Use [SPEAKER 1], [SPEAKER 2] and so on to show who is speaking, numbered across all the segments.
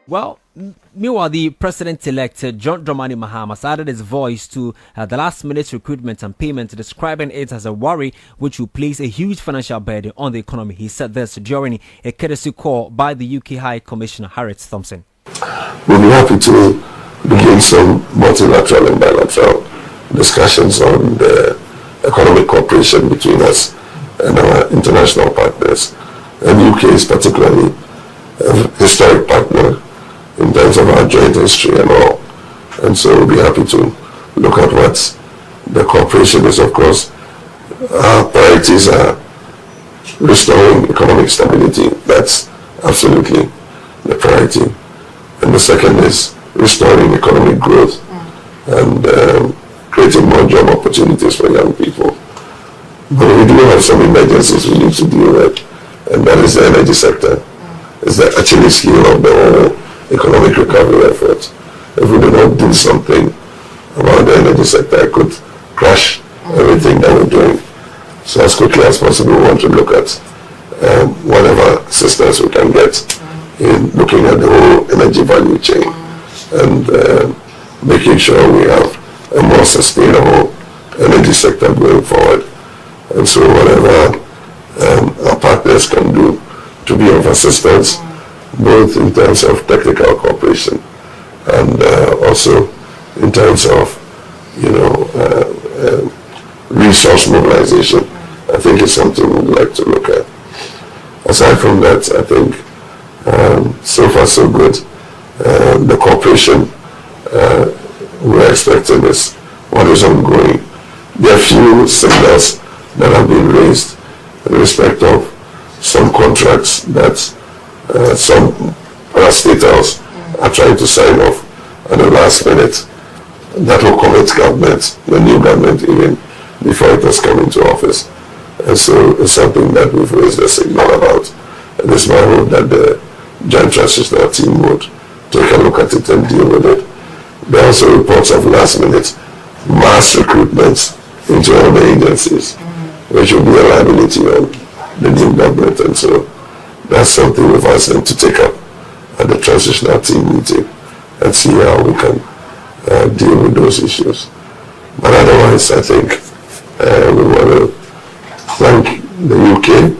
[SPEAKER 1] Well, meanwhile, the president-elect John Dramani Mahama has added his voice to the last-minute recruitment and payment, describing it as a worry which will place a huge financial burden on the economy. He said this during a courtesy call by the UK High Commissioner Harriet Thompson.
[SPEAKER 2] We'll be happy to begin some multilateral and bilateral discussions on the economic cooperation between us and our international partners. And UK is particularly a historic partner in terms of our joint history and all. And so we'll be happy to look at what the cooperation is. Of course, our priorities are restoring economic stability. That's absolutely the priority. And the second is restoring economic growth and creating more job opportunities for young people. But we do have some emergencies we need to deal with, and that is the energy sector. It's the Achilles heel of the whole economic recovery effort. If we do not do something about the energy sector, it could crash everything that we're doing. So as quickly as possible, we want to look at whatever assistance we can get in looking at the whole energy value chain and making sure we have a more sustainable energy sector going forward. And so whatever our partners can do to be of assistance, both in terms of technical cooperation and also in terms of, resource mobilization, I think it's something we'd like to look at. Aside from that, I think so far so good. The cooperation we're expecting is what is ongoing. There are few signals that have been raised in respect of some contracts that some parastatals are trying to sign off at the last minute. That will commit government, the new government, even before it has come into office. And so it's something that we've raised a signal about. And it's my hope that the Joint Transitional Team would take a look at it and deal with it. There are also reports of last minute mass recruitments into all the agencies, which will be a liability on the new government. And so that's something we've asked them to take up at the Transitional Team meeting and see how we can deal with those issues. But otherwise, I think we want to thank the UK.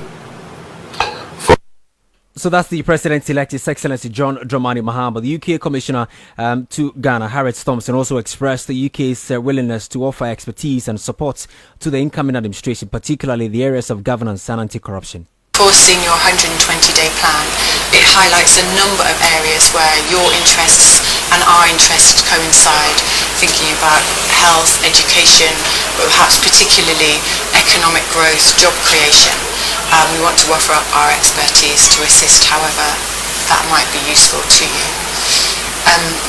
[SPEAKER 1] So that's the President-elect, His Excellency John Dramani Mahama. The UK Commissioner to Ghana, Harriet Thompson, also expressed the UK's willingness to offer expertise and support to the incoming administration, particularly the areas of governance and anti-corruption.
[SPEAKER 3] Of course, in your 120-day plan, it highlights a number of areas where your interests and our interests coincide, thinking about health, education, but perhaps particularly economic growth, job creation. We want to offer up our expertise to assist however that might be useful to you.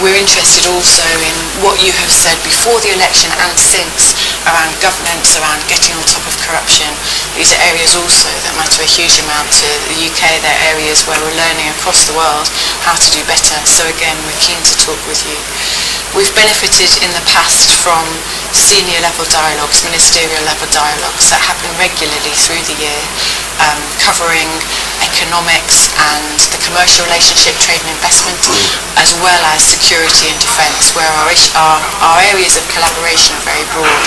[SPEAKER 3] We're interested also in what you have said before the election and since around governance, around getting on top of corruption. These are areas also that matter a huge amount to the UK. They're areas where we're learning across the world how to do better. So again, we're keen to talk with you. We've benefited in the past from senior level dialogues, ministerial level dialogues that happen regularly through the year, covering economics and the commercial relationship, trade and investment, as well as security and defence, where our areas of collaboration are very broad.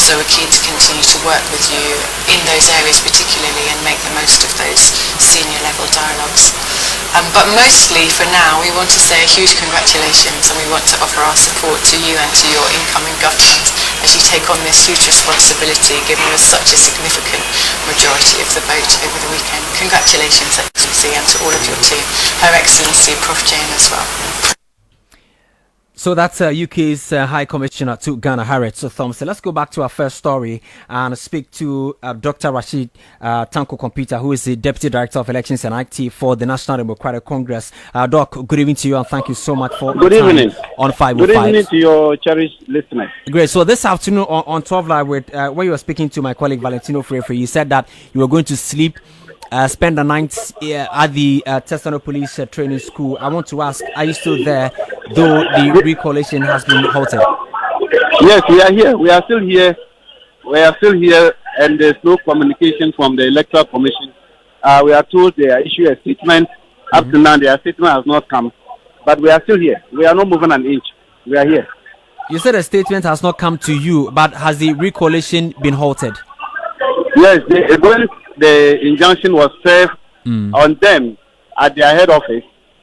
[SPEAKER 3] So we're keen to continue to work with you in those areas particularly and make the most of those senior level dialogues. But mostly for now, we want to say a huge congratulations, and we want to offer our support to you and to your incoming government as you take on this huge responsibility, giving us such a significant majority of the vote over the weekend. Congratulations, Excellency, and to all of your team. Her Excellency, Prof. Jane as well.
[SPEAKER 1] So that's UK's High Commissioner to Ghana, Harriet Thompson. Let's go back to our first story and speak to Dr. Rashid Tanko Computer, who is the Deputy Director of Elections and IT for the National Democratic Congress. Doc, good evening to you, and thank you so much for
[SPEAKER 4] good evening
[SPEAKER 1] on 505.
[SPEAKER 4] Good evening to your cherished listeners.
[SPEAKER 1] Great. So this afternoon on 12 Live, when you were speaking to my colleague Valentino Frefe, you said that you were going to sleep, spend the night at the Tesano Police Training School. I want to ask, are you still there, though the recollation has been halted?
[SPEAKER 4] Yes, we are here. We are still here. And there's no communication from the Electoral Commission. We are told they are issuing a statement. Up to now, their statement has not come. But we are still here. We are not moving an inch. We are here.
[SPEAKER 1] You said a statement has not come to you, but has the recoalition been halted?
[SPEAKER 4] Yes, when the injunction was served on them at their head office,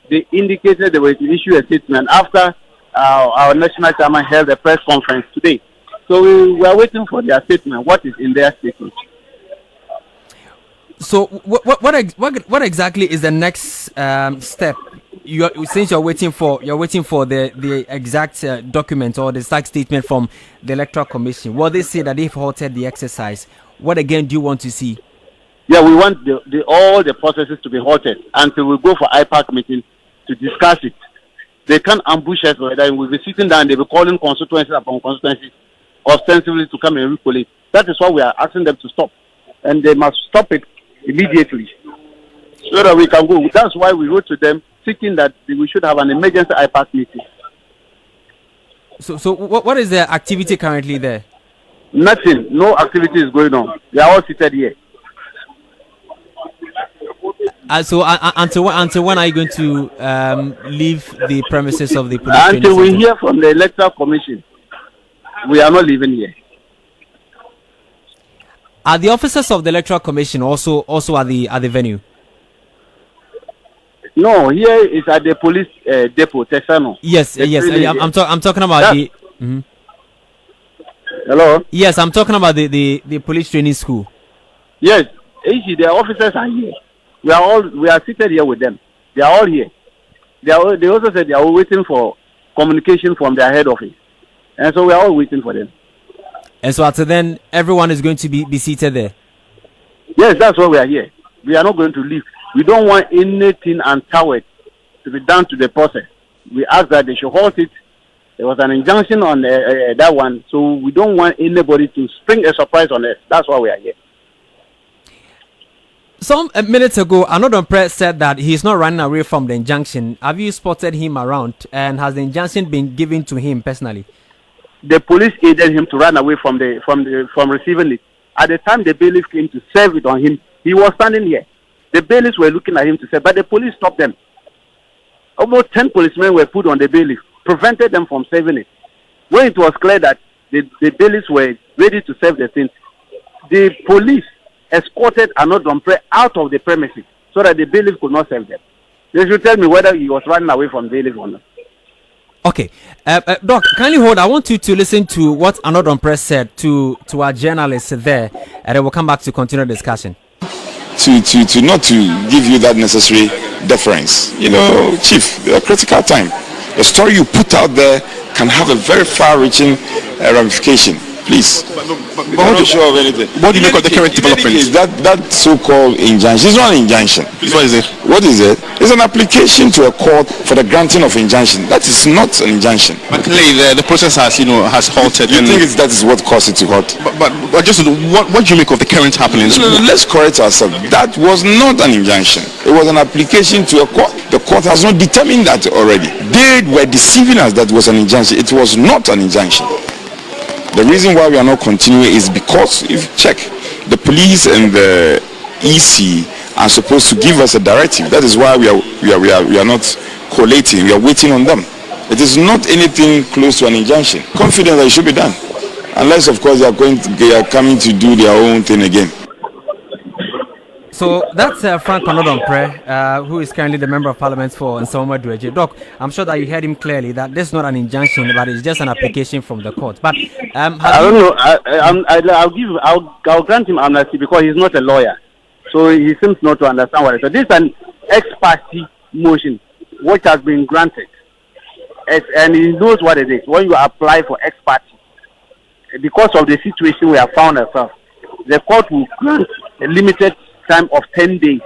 [SPEAKER 4] they indicated they were to issue a statement after our national chairman held a press conference today. So we are waiting for their statement. What is in their statement?
[SPEAKER 1] So what exactly is the next step? Since you're waiting for the exact document or the exact statement from the Electoral Commission. Well, they say that they've halted the exercise. What again do you want to see?
[SPEAKER 4] Yeah, we want all the processes to be halted until we go for IPAC meeting to discuss it. They can't ambush us, and we'll be sitting down. They'll be calling constituencies upon constituencies ostensibly to come and recollate. That is why we are asking them to stop, and they must stop it immediately so that we can go. That's why we wrote to them seeking that we should have an emergency IPAC meeting.
[SPEAKER 1] So what is the activity currently there?
[SPEAKER 4] Nothing. No activity is going on. They are all seated here.
[SPEAKER 1] So until when are you going to leave the premises of the police?
[SPEAKER 4] Until we hear from the Electoral Commission, we are not leaving here.
[SPEAKER 1] Are the officers of the Electoral Commission also at the venue?
[SPEAKER 4] No, here is at the police depot, Texano.
[SPEAKER 1] Yes. I'm talking about the.
[SPEAKER 4] Hello.
[SPEAKER 1] Yes, I'm talking about the police training school.
[SPEAKER 4] Yes, the officers are here. We are seated here with them. They are all here. They also said they are waiting for communication from their head office, and so we are all waiting for them.
[SPEAKER 1] And so until then, everyone is going to be seated there.
[SPEAKER 4] Yes, that's why we are here. We are not going to leave. We don't want anything untoward to be done to the process. We ask that they should halt it. There was an injunction on that one, so we don't want anybody to spring a surprise on us. That's why we are here.
[SPEAKER 1] Some minutes ago, another press said that he's not running away from the injunction. Have you spotted him around, and has the injunction been given to him personally?
[SPEAKER 4] The police aided him to run away from receiving it. At the time the bailiff came to serve it on him, he was standing here. The bailiffs were looking at him to serve, but the police stopped them. Almost 10 policemen were put on the bailiff, prevented them from serving it. When it was clear that the bailiffs were ready to serve the thing, the police escorted Anodonpre out of the premises so that the bailiff could not serve them. They should tell me whether he was running away from the bailiff or not.
[SPEAKER 1] Okay. Doc, kindly hold. I want you to listen to what Anodonpre said to our journalists there, and then we'll come back to continue the discussion.
[SPEAKER 5] To not to give you that necessary deference. You know, Chief, a critical time. The story you put out there can have a very far-reaching ramification. Please.
[SPEAKER 6] But what do you make of the current development?
[SPEAKER 5] That so-called injunction is not an injunction.
[SPEAKER 6] What is it?
[SPEAKER 5] What is it? It's an application to a court for the granting of injunction. That is not an injunction.
[SPEAKER 6] But clearly the process has halted.
[SPEAKER 5] You think that is what caused it to halt?
[SPEAKER 6] But just what do you make of the current happenings?
[SPEAKER 5] No, let's correct ourselves. That was not an injunction. It was an application to a court. The court has not determined that already. They were deceiving us that it was an injunction. It was not an injunction. The reason why we are not continuing is because, if you check, the police and the EC are supposed to give us a directive. That is why we are not collating. We are waiting on them. It is not anything close to an injunction. Confident that it should be done, unless of course they are coming to do their own thing again.
[SPEAKER 1] So that's Frank Anodonpre, who is currently the Member of Parliament for Nsawama Dweje. Doc, I'm sure that you heard him clearly that this is not an injunction, but it's just an application from the court. But
[SPEAKER 4] I don't know. I'll grant him amnesty because he's not a lawyer, so he seems not to understand what it is. So this is an ex parte motion which has been granted, and he knows what it is. When you apply for ex parte, because of the situation we have found ourselves, the court will grant a limited time of 10 days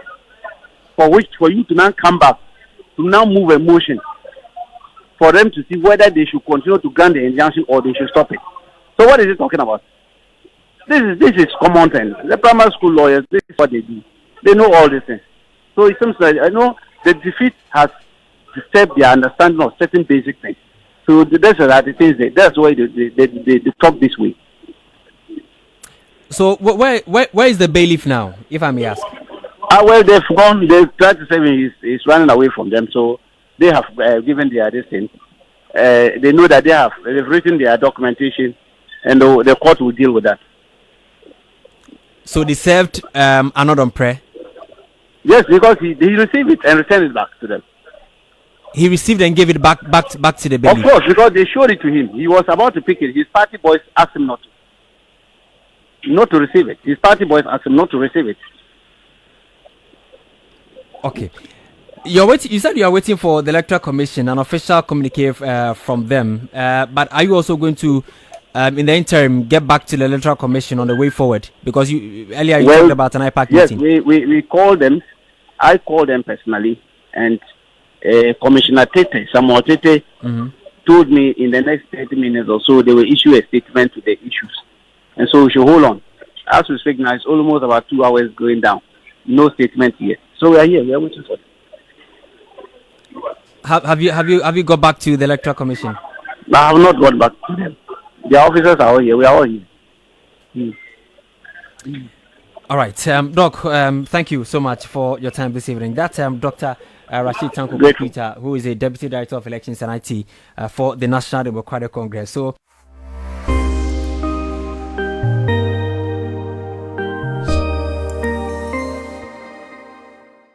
[SPEAKER 4] for you to now come back to now move a motion for them to see whether they should continue to grant the injunction or they should stop it. So what is he talking about? This is common sense. The primary school lawyers, this is what they do. They know all these things. So it seems like, I know the defeat has disturbed their understanding of certain basic things. So that's why they talk this way.
[SPEAKER 1] So where is the bailiff now, if I may ask?
[SPEAKER 4] Well, they've gone. They tried to say he's running away from them. So they have given their distance. They know that they've written their documentation, and the court will deal with that.
[SPEAKER 1] So they served another prayer.
[SPEAKER 4] Yes, because he received it and returned it back to them.
[SPEAKER 1] He received and gave it back to the baby.
[SPEAKER 4] Of course, because they showed it to him. He was about to pick it. His party boys asked him not to receive it. His party boys asked him not to receive it.
[SPEAKER 1] Okay. You're waiting. You said you are waiting for the Electoral Commission, an official communique from them. But are you also going to, in the interim, get back to the Electoral Commission on the way forward? Because earlier you talked about an IPAC meeting.
[SPEAKER 4] Yes, we called them. I called them personally, and Commissioner Samuel Tete, told me in the next 30 minutes or so they will issue a statement to the issues. And so we should hold on. As we speak now, it's almost about 2 hours going down. No statement yet. So we are here. We are waiting for it.
[SPEAKER 1] Have you got back to the Electoral Commission?
[SPEAKER 4] I have not got back to them. The officers are all here. We are all here.
[SPEAKER 1] All right, Doc. Thank you so much for your time this evening. That's Dr. Rashid Tanko Kompita, who is a Deputy Director of Elections and IT for the National Democratic Congress. So.